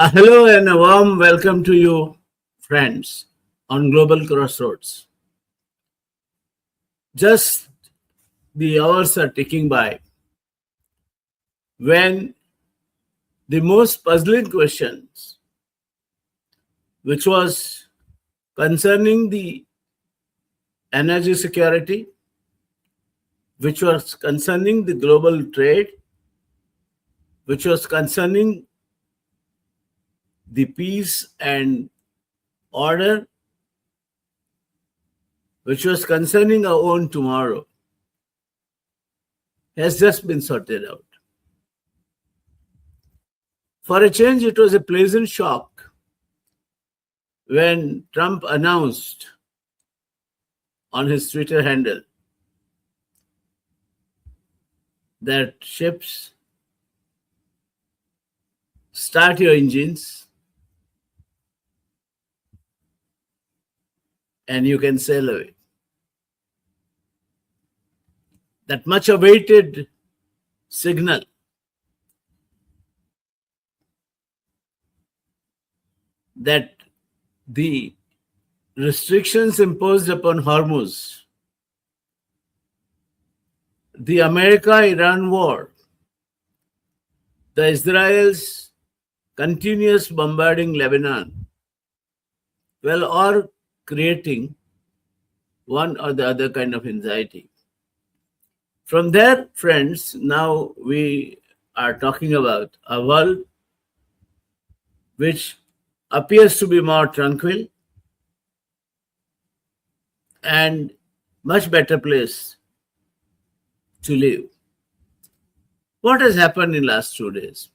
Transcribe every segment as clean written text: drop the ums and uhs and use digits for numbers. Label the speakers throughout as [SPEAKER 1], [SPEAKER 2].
[SPEAKER 1] Hello and a warm welcome to you, friends, on Global Crossroads. Just the hours are ticking by when the most puzzling questions, which was concerning the energy security, which was concerning the global trade, which was concerning the peace and order, which was concerning our own tomorrow, has just been sorted out. For a change, it was a pleasant shock when Trump announced on his Twitter handle that ships start your engines and you can sail away. That much awaited signal that the restrictions imposed upon Hormuz, the America-Iran war, the Israel's continuous bombarding Lebanon, well, are creating one or the other kind of anxiety. From there, friends, now we are talking about a world which appears to be more tranquil and much better place to live. What has happened in last 2 days?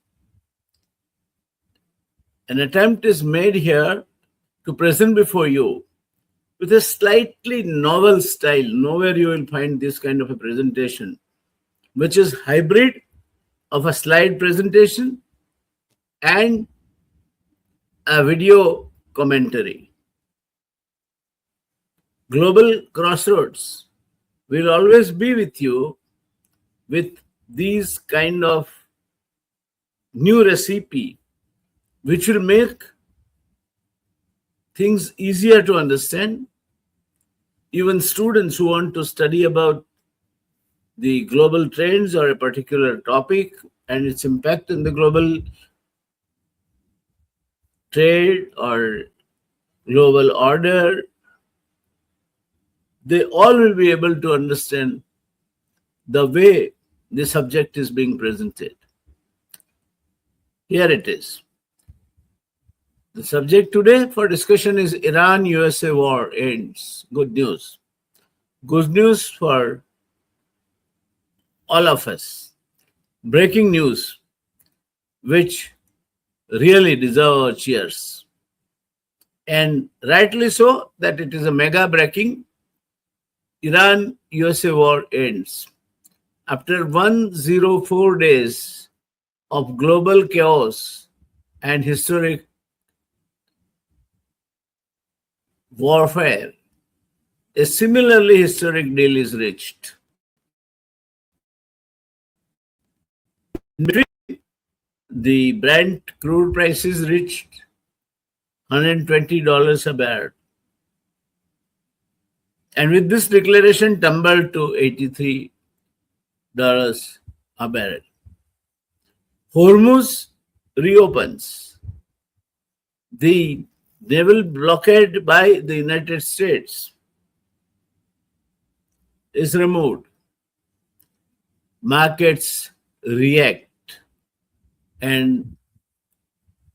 [SPEAKER 1] An attempt is made here to present before you with a slightly novel style. Nowhere you will find this kind of a presentation, which is hybrid of a slide presentation and a video commentary. Global Crossroads will always be with you with these kind of new recipe, which will make things easier to understand. Even students who want to study about the global trends or a particular topic and its impact in the global trade or global order, they all will be able to understand the way the subject is being presented. Here it is. The subject today for discussion is Iran-USA war ends. Good news. Good news for all of us. Breaking news, which really deserve our cheers. And rightly so, that it is a mega breaking. Iran-USA war ends. After 104 days of global chaos and historic warfare, a similarly historic deal is reached. In between, the Brent crude prices reached $120 a barrel. And with this declaration, tumbled to $83 a barrel. Hormuz reopens. The naval blockade by the United States is removed. Markets react, and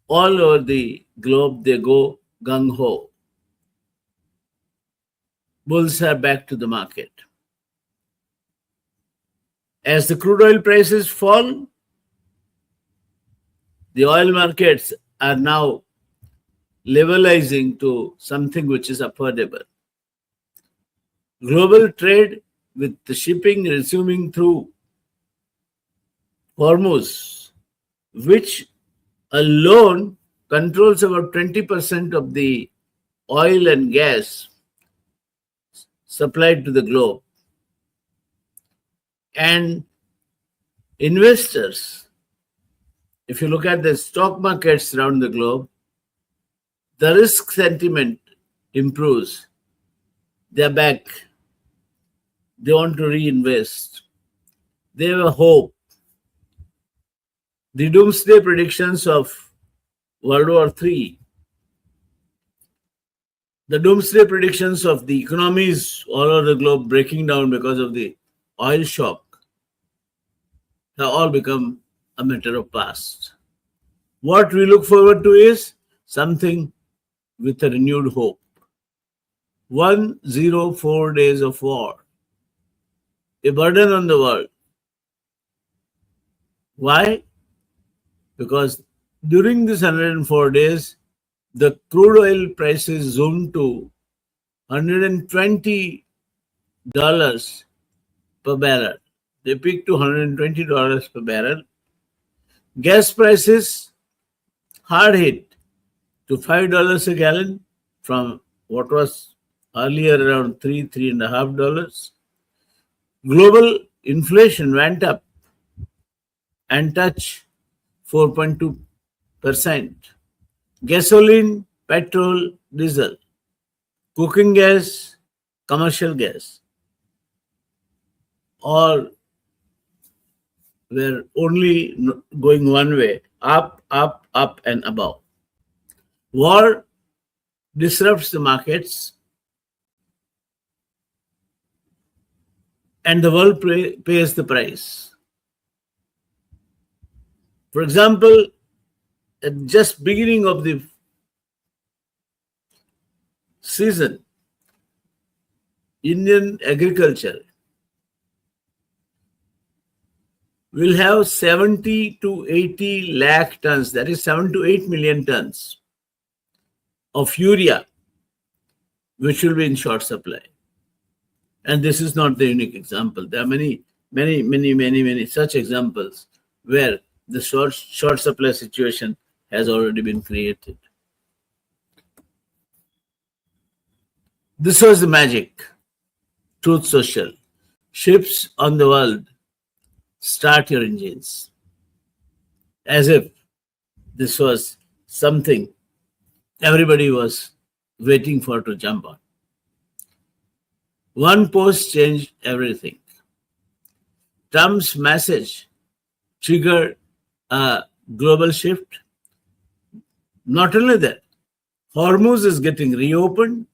[SPEAKER 1] all over the globe they go gung-ho. Bulls are back to the market. As the crude oil prices fall, the oil markets are now levelizing to something which is affordable. Global trade with the shipping resuming through Hormuz, which alone controls about 20% of the oil and gas supplied to the globe. And investors if you look at the stock markets around the globe, the risk sentiment improves. They're back. They want to reinvest. They have a hope. The doomsday predictions of World War III, the doomsday predictions of the economies all over the globe breaking down because of the oil shock, have all become a matter of past. What we look forward to is something with a renewed hope. 104 days of war, a burden on the world. Why? Because during this 104 days, the crude oil prices zoomed to $120 per barrel. They peaked to $120 per barrel. Gas prices hard hit to $5 a gallon from what was earlier around $3.5. Global inflation went up and touched 4.2%. Gasoline, petrol, diesel, cooking gas, commercial gas, all were only going one way, up, up, up and above. War disrupts the markets and the world pays the price. For example, at just beginning of the season, Indian agriculture will have 70 to 80 lakh tons, that is 7 to 8 million tons of urea, which will be in short supply. And this is not the unique example. There are many such examples where the short supply situation has already been created. This was the magic. Truth Social. Ships on the world, start your engines. As if this was something everybody was waiting for to jump on. One post changed everything. Trump's message triggered a global shift. Not only that, Hormuz is getting reopened,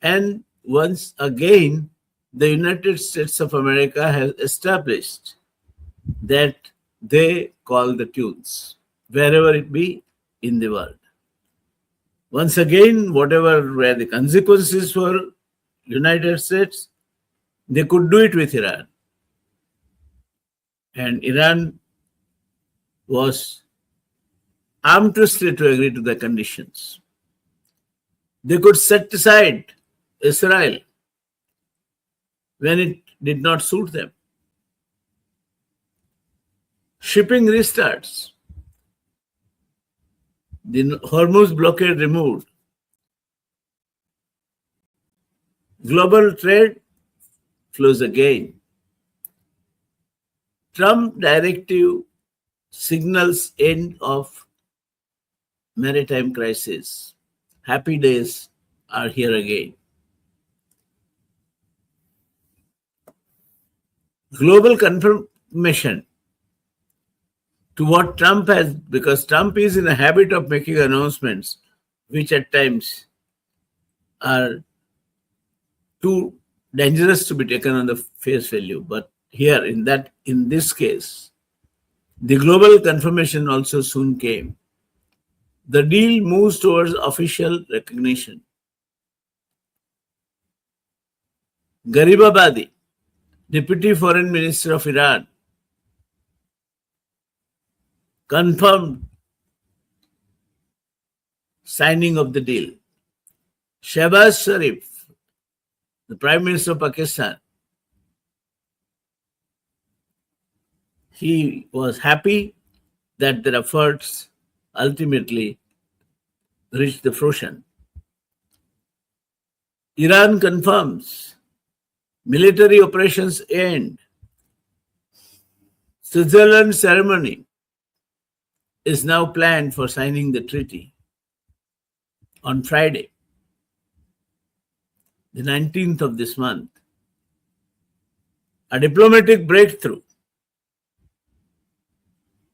[SPEAKER 1] and once again, the United States of America has established that they call the tunes, wherever it be in the world. Once again, whatever were the consequences for United States, they could do it with Iran. And Iran was arm twisted to agree to the conditions. They could set aside Israel when it did not suit them. Shipping restarts. The Hormuz blockade removed. Global trade flows again. Trump directive signals end of maritime crisis. Happy days are here again. Global confirmation to what Trump has, because Trump is in a habit of making announcements which at times are too dangerous to be taken on the face value. But here, in this case, the global confirmation also soon came. The deal moves towards official recognition. Garibabadi, Deputy Foreign Minister of Iran, confirmed signing of the deal. Shehbaz Sharif, the Prime Minister of Pakistan, he was happy that their efforts ultimately reached the fruition. Iran confirms military operations end. Switzerland ceremony. is now planned for signing the treaty on Friday, the 19th of this month. A diplomatic breakthrough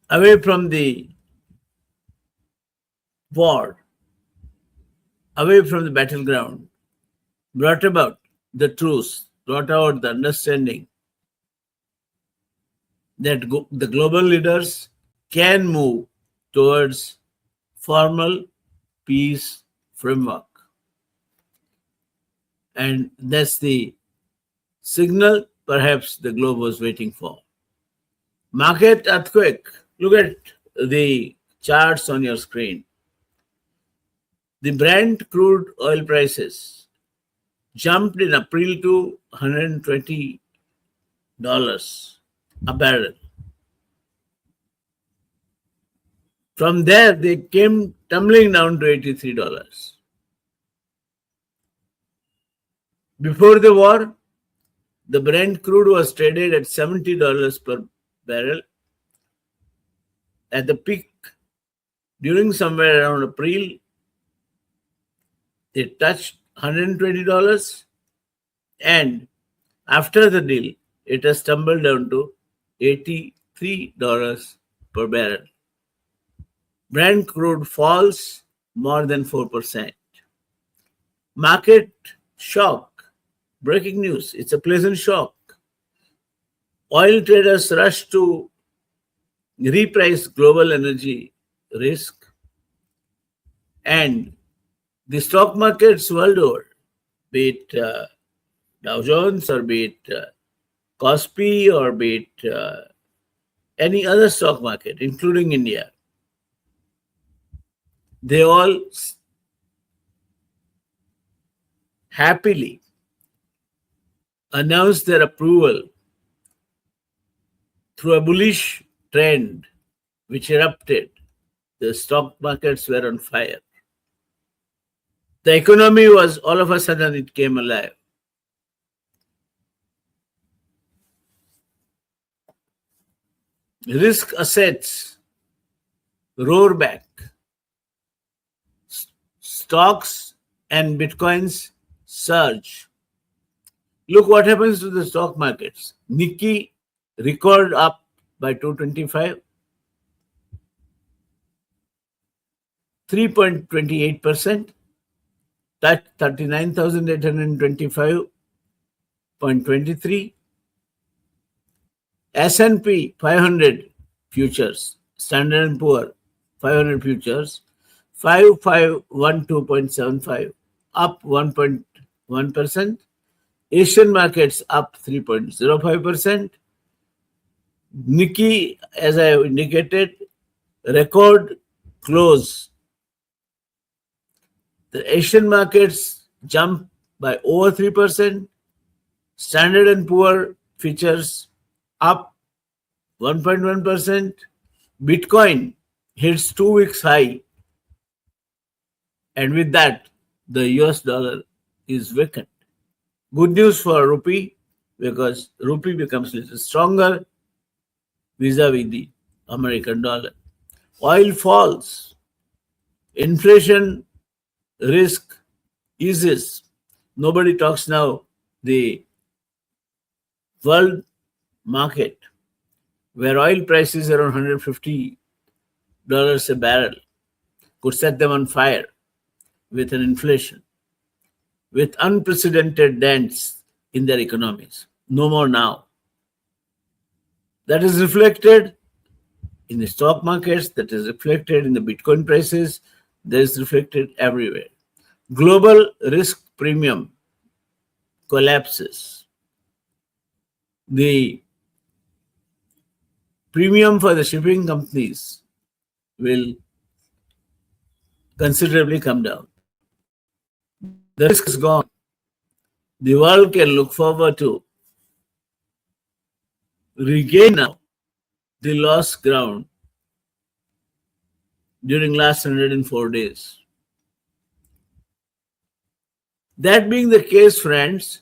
[SPEAKER 1] away from the war, away from the battleground, brought about the truce, brought out the understanding that the global leaders can move towards formal peace framework. And that's the signal perhaps the globe was waiting for. Market earthquake. Look at the charts on your screen. The Brent crude oil prices jumped in April to $120 a barrel. From there, they came tumbling down to $83. Before the war, the Brent crude was traded at $70 per barrel. At the peak, during somewhere around April, it touched $120, and after the deal, it has tumbled down to $83 per barrel. Brent crude falls more than 4%. Market shock. Breaking news. It's a pleasant shock. Oil traders rush to reprice global energy risk, and the stock markets world over, be it Dow Jones or be it Kospi or be it any other stock market, including India, they all happily announced their approval through a bullish trend which erupted. The stock markets were on fire. The economy was, all of a sudden, it came alive. Risk assets roar back. Stocks and bitcoins surge. Look what happens to the stock markets. Nikkei record up by 225, 3.28%, touch 39,825.23. S&P 500 futures, Standard & Poor 500 futures, 5512.75, up 1.1%. Asian markets up 3.05%. Nikkei, as I indicated, record close. The Asian markets jump by over 3%. Standard & Poor futures up 1.1%. Bitcoin hits 2 weeks high. And with that, the US dollar is weakened. Good news for rupee, because rupee becomes a little stronger vis-a-vis the American dollar. Oil falls. Inflation risk eases. Nobody talks now. The world market, where oil prices are around $150 a barrel, could set them on fire with an inflation, with unprecedented dents in their economies. No more now. That is reflected in the stock markets, that is reflected in the Bitcoin prices, that is reflected everywhere. Global risk premium collapses. The premium for the shipping companies will considerably come down. The risk is gone. The world can look forward to regain now the lost ground during last 104 days. That being the case, friends,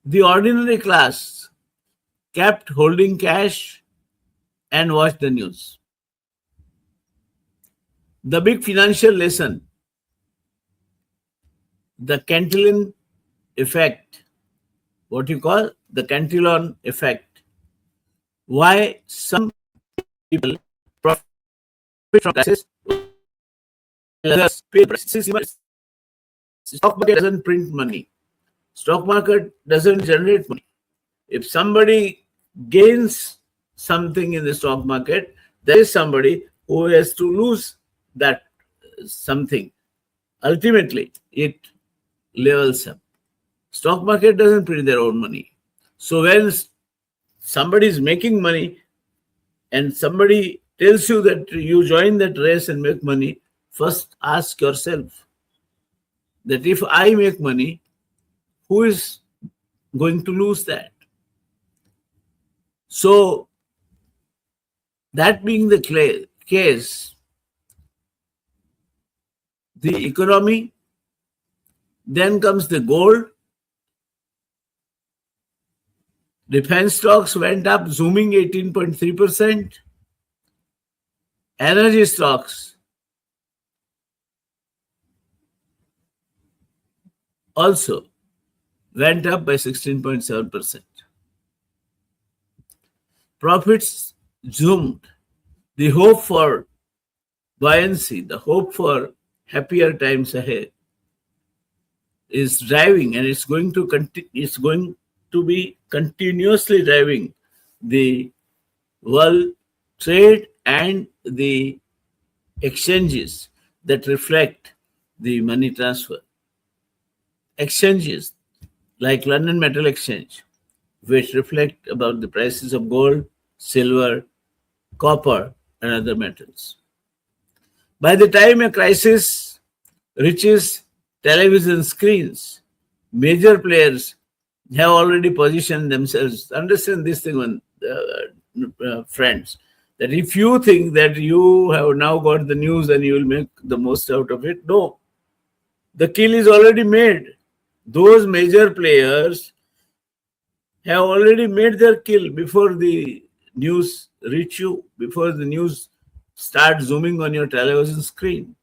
[SPEAKER 1] the ordinary class kept holding cash and watched the news. The big financial lesson, the Cantillon effect, what you call the Cantillon effect. Why some people profit from crisis while others pay prices. Stock market doesn't print money. Stock market doesn't generate money. If somebody gains something in the stock market, there is somebody who has to lose that something. Ultimately, it levels up. Stock market doesn't print their own money. So when somebody is making money and somebody tells you that you join that race and make money, first ask yourself that if I make money, who is going to lose that? So that being the case, the economy, then comes the gold. Defense stocks went up, zooming 18.3%. Energy stocks also went up by 16.7%. Profits zoomed. The hope for buoyancy, the hope for happier times ahead is driving, and it's going to be continuously driving the world trade and the exchanges that reflect the money transfer. Exchanges like London Metal Exchange, which reflect about the prices of gold, silver, copper, and other metals. By the time a crisis reaches television screens, major players have already positioned themselves. Understand this thing, friends, that if you think that you have now got the news and you will make the most out of it, no. The kill is already made. Those major players have already made their kill before the news reach you, before the news start zooming on your television screen.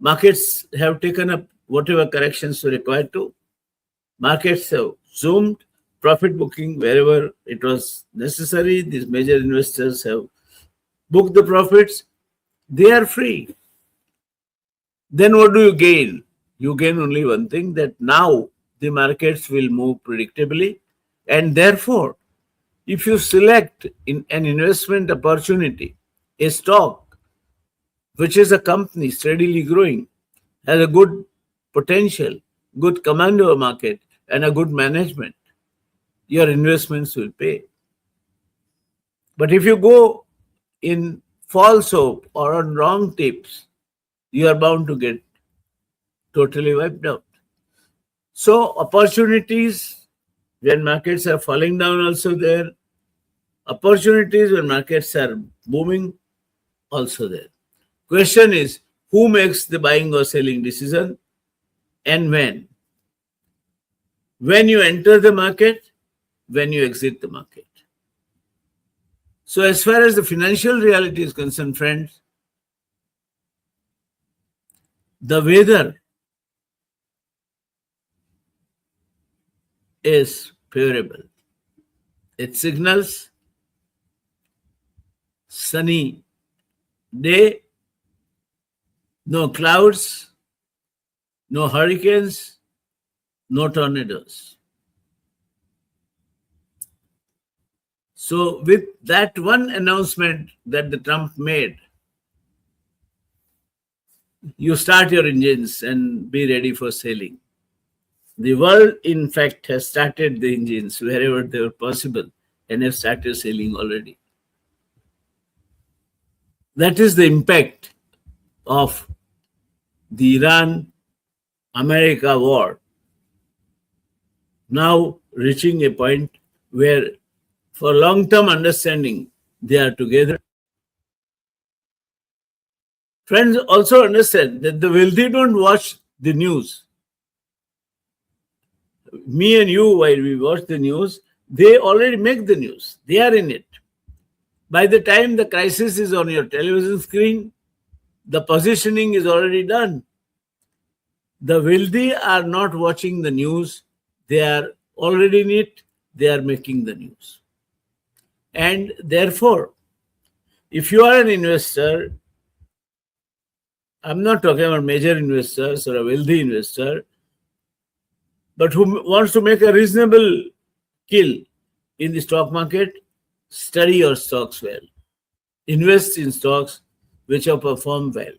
[SPEAKER 1] Markets have taken up whatever corrections were required to. Markets have zoomed, profit booking wherever it was necessary. These major investors have booked the profits. They are free. Then what do you gain? You gain only one thing, that now the markets will move predictably, and therefore, if you select in an investment opportunity, a stock which is a company steadily growing, has a good potential, good command over market, and a good management, your investments will pay. But if you go in false hope or on wrong tips, you are bound to get totally wiped out. So opportunities when markets are falling down also there. Opportunities when markets are booming also there. Question is, who makes the buying or selling decision and when? When you enter the market, when you exit the market. So as far as the financial reality is concerned, friends, the weather is favorable. It signals sunny day, no clouds, no hurricanes, no tornadoes. So with that one announcement that the Trump made, you start your engines and be ready for sailing. The world, in fact, has started the engines wherever they were possible and have started sailing already. That is the impact of the Iran-America war now reaching a point where, for long-term understanding, they are together. Friends, also understand that the wealthy don't watch the news. Me and you, while we watch the news, they already make the news. They are in it. By the time the crisis is on your television screen, The positioning is already done. The wealthy are not watching the news. They are already in it. They are making the news. And therefore, if you are an investor, I'm not talking about major investors or a wealthy investor, but who wants to make a reasonable kill in the stock market, study your stocks well. Invest in stocks which have performed well.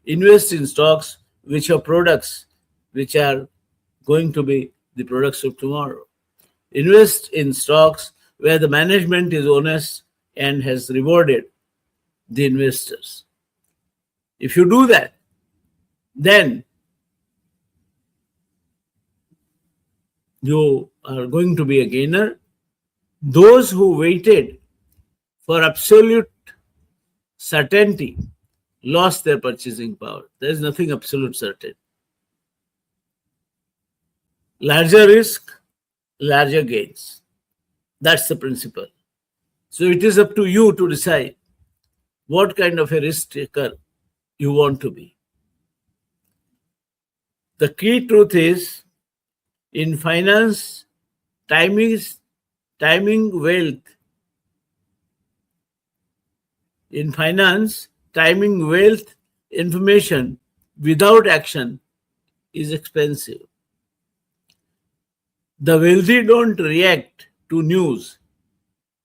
[SPEAKER 1] Invest in stocks which have products which are going to be the products of tomorrow. Invest in stocks where the management is honest and has rewarded the investors. If you do that, then you are going to be a gainer. Those who waited for absolute certainty lost their purchasing power. There is nothing absolute certain. Larger risk, larger gains. That's the principle. So it is up to you to decide what kind of a risk taker you want to be. The key truth is, in finance, timing wealth. In finance, timing wealth information without action is expensive. The wealthy don't react to news,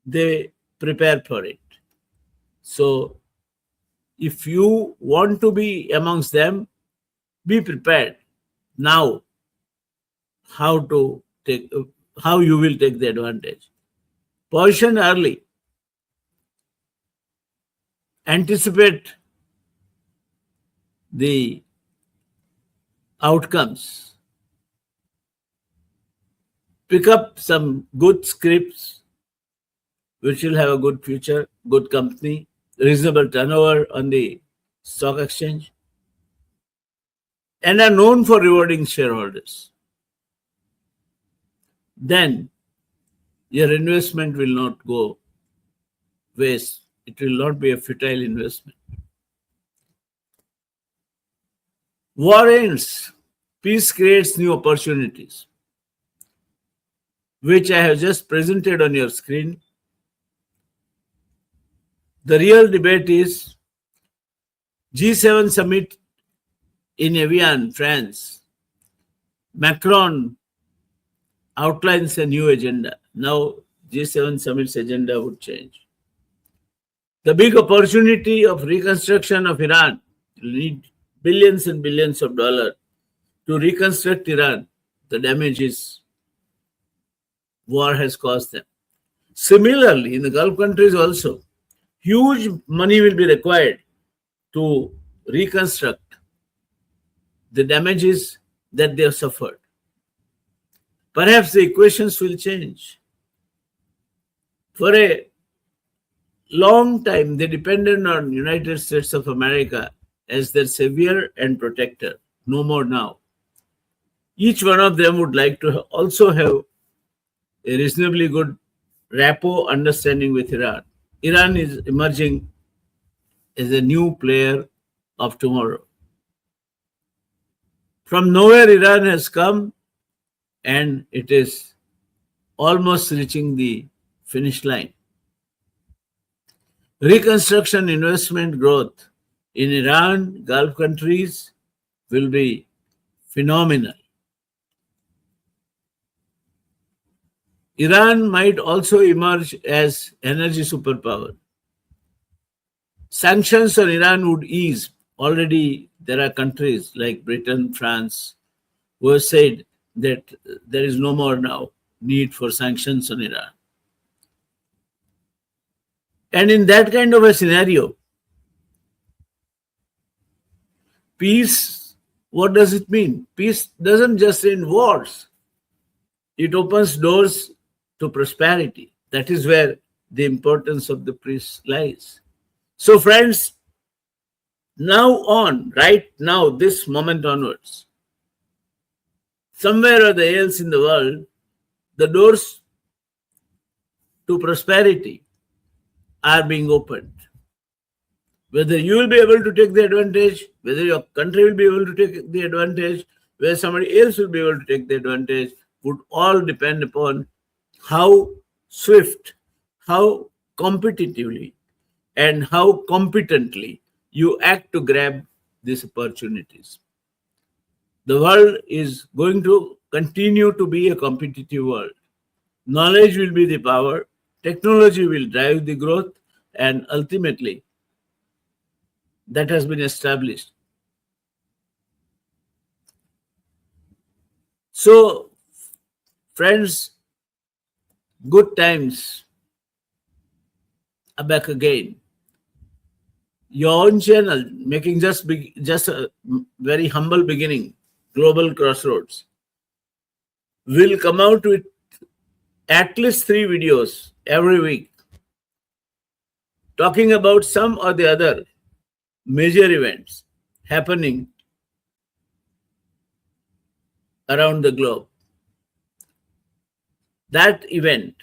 [SPEAKER 1] they prepare for it. So, if you want to be amongst them, be prepared now how you will take the advantage. Position early. Anticipate the outcomes. Pick up some good scripts which will have a good future, good company, reasonable turnover on the stock exchange, and are known for rewarding shareholders. Then your investment will not go waste. It will not be a futile investment. War ends. Peace creates new opportunities, which I have just presented on your screen. The real debate is G7 summit in Evian, France. Macron outlines a new agenda. Now G7 summit's agenda would change. The big opportunity of reconstruction of Iran will need billions and billions of dollars to reconstruct Iran. The damages war has caused them. Similarly, in the Gulf countries also, huge money will be required to reconstruct the damages that they have suffered. Perhaps the equations will change. For a long time, they depended on United States of America as their savior and protector. No more now. Each one of them would like to also have a reasonably good rapport understanding with Iran. Iran is emerging as a new player of tomorrow. From nowhere, Iran has come and it is almost reaching the finish line. Reconstruction, investment growth in Iran, Gulf countries will be phenomenal. Iran might also emerge as energy superpower. Sanctions on Iran would ease. Already there are countries like Britain, France, who have said that there is no more now need for sanctions on Iran. And in that kind of a scenario, peace, what does it mean? Peace doesn't just end wars. It opens doors to prosperity. That is where the importance of the peace lies. So friends, now on, right now, this moment onwards, somewhere or the else in the world, the doors to prosperity are being opened. Whether you will be able to take the advantage, whether your country will be able to take the advantage, whether somebody else will be able to take the advantage, would all depend upon how swift, how competitively, and how competently you act to grab these opportunities. The world is going to continue to be a competitive world. Knowledge will be the power, technology will drive the growth, and ultimately, that has been established. So, friends, good times are back again. Your own channel, making just a very humble beginning, Global Crossroads, will come out with at least 3 videos every week talking about some or the other major events happening around the globe. That event,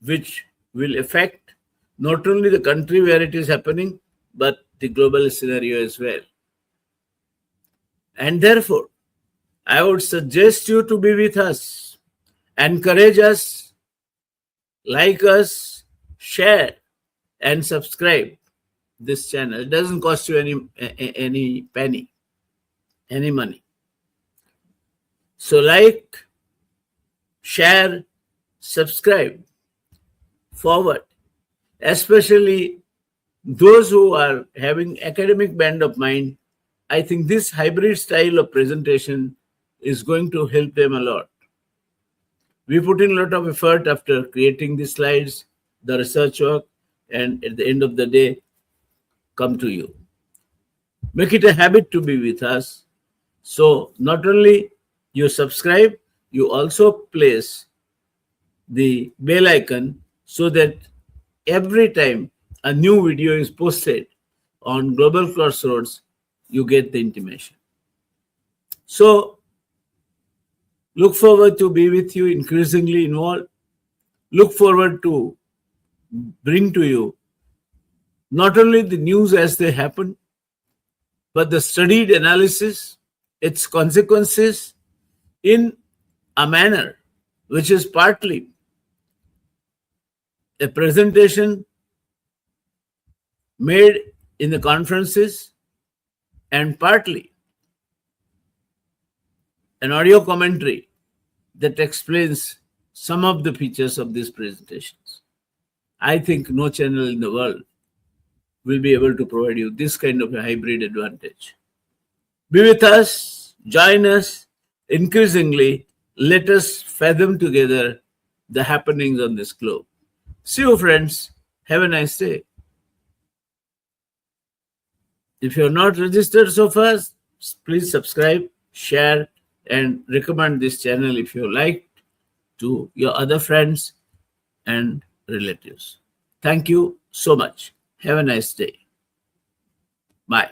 [SPEAKER 1] which will affect not only the country where it is happening, but the global scenario as well. And therefore, I would suggest you to be with us, encourage us, like us, share, and subscribe this channel. It doesn't cost you any penny, any money. So like, share, subscribe, forward, especially those who are having academic bent of mind. I think this hybrid style of presentation is going to help them a lot. We put in a lot of effort after creating the slides, the research work, and at the end of the day, come to you. Make it a habit to be with us. So not only you subscribe, you also place the bell icon so that every time a new video is posted on Global Crossroads, you get the intimation. So look forward to be with you, increasingly involved. Look forward to bring to you not only the news as they happen, but the studied analysis, its consequences, in a manner which is partly a presentation made in the conferences and partly an audio commentary that explains some of the features of these presentations. I think no channel in the world will be able to provide you this kind of a hybrid advantage. Be with us, join us. Increasingly, let us fathom together the happenings on this globe. See you, friends. Have a nice day. If you are not registered so far, please subscribe, share, and recommend this channel if you like to your other friends and relatives. Thank you so much. Have a nice day. Bye.